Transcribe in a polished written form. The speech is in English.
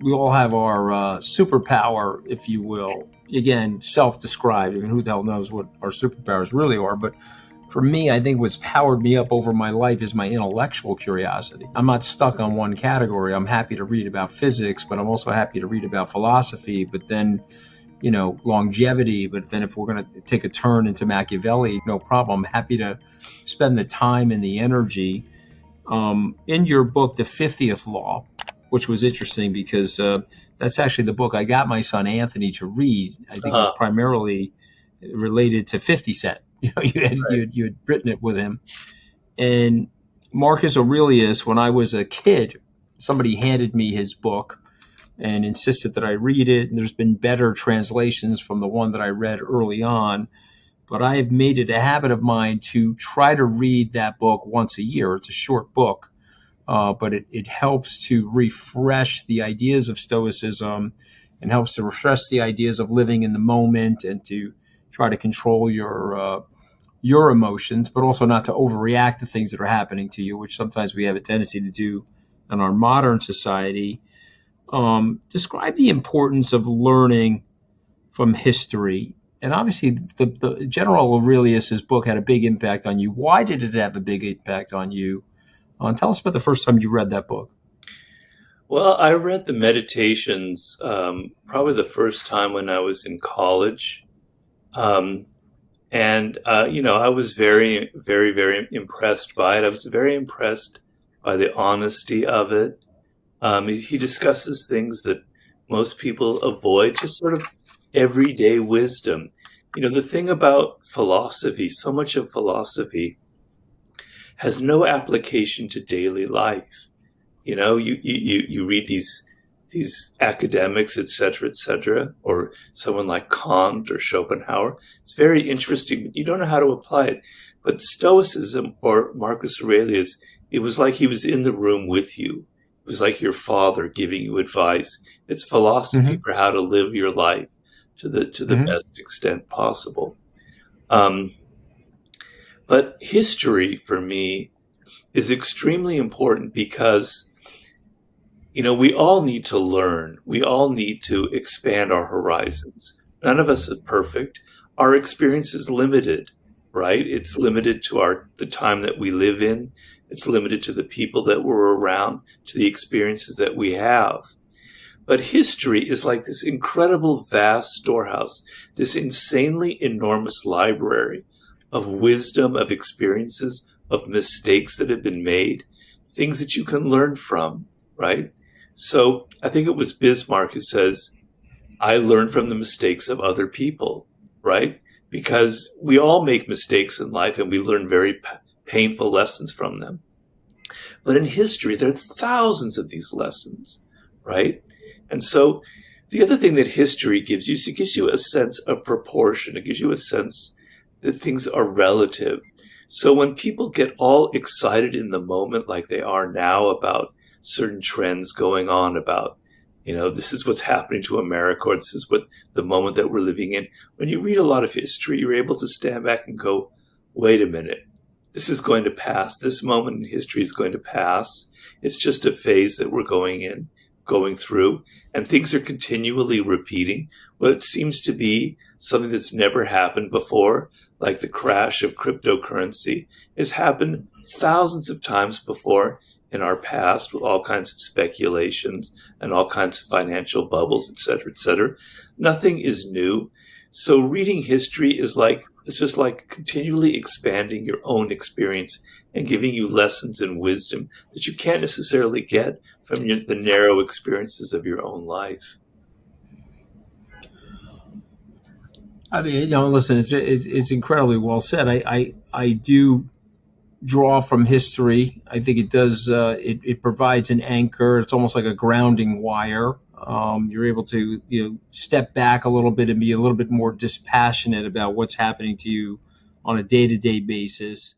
we all have our superpower, if you will. Again, self-described. I mean, who the hell knows what our superpowers really are? But for me, I think what's powered me up over my life is my intellectual curiosity. I'm not stuck on one category. I'm happy to read about physics, but I'm also happy to read about philosophy. But then, longevity. But then if we're going to take a turn into Machiavelli, no problem. I'm happy to spend the time and the energy. In your book, The 50th Law, which was interesting because that's actually the book I got my son Anthony to read. I think it was primarily related to 50 Cent. You had written it with him. And Marcus Aurelius, when I was a kid, somebody handed me his book and insisted that I read it. And there's been better translations from the one that I read early on. But I have made it a habit of mine to try to read that book once a year. It's a short book, but it helps to refresh the ideas of Stoicism and helps to refresh the ideas of living in the moment and to try to control your emotions, but also not to overreact to things that are happening to you, which sometimes we have a tendency to do in our modern society. Describe the importance of learning from history. And obviously, the General Aurelius's book had a big impact on you. Why did it have a big impact on you? Tell us about the first time you read that book. Well, I read the Meditations probably the first time when I was in college. I was very, very, very impressed by it. I was very impressed by the honesty of it. He discusses things that most people avoid, just sort of everyday wisdom. The thing about philosophy, so much of philosophy has no application to daily life. You read these academics, et cetera, or someone like Kant or Schopenhauer. It's very interesting, but you don't know how to apply it. But Stoicism or Marcus Aurelius, it was like he was in the room with you. It was like your father giving you advice. It's philosophy for how to live your life to the best extent possible. But history for me is extremely important because we all need to learn. We all need to expand our horizons. None of us is perfect. Our experience is limited, right? It's limited to the time that we live in. It's limited to the people that we're around, to the experiences that we have. But history is like this incredible vast storehouse, this insanely enormous library of wisdom, of experiences, of mistakes that have been made, things that you can learn from, right? So I think it was Bismarck who says, I learn from the mistakes of other people, right? Because we all make mistakes in life and we learn very painful lessons from them. But in history, there are thousands of these lessons, right? And so the other thing that history gives you is it gives you a sense of proportion. It gives you a sense that things are relative. So when people get all excited in the moment like they are now about certain trends going on, about, this is what's happening to America, or this is what the moment that we're living in. When you read a lot of history, you're able to stand back and go, wait a minute, this is going to pass. This moment in history is going to pass. It's just a phase that we're going through, and things are continually repeating. What seems to be something that's never happened before, like the crash of cryptocurrency, has happened thousands of times before in our past with all kinds of speculations and all kinds of financial bubbles, et cetera, et cetera. Nothing is new. So reading history it's just like continually expanding your own experience and giving you lessons and wisdom that you can't necessarily get from the narrow experiences of your own life. I mean, listen, it's incredibly well said. I do draw from history. I think it does. It provides an anchor. It's almost like a grounding wire. You're able to step back a little bit and be a little bit more dispassionate about what's happening to you on a day-to-day basis.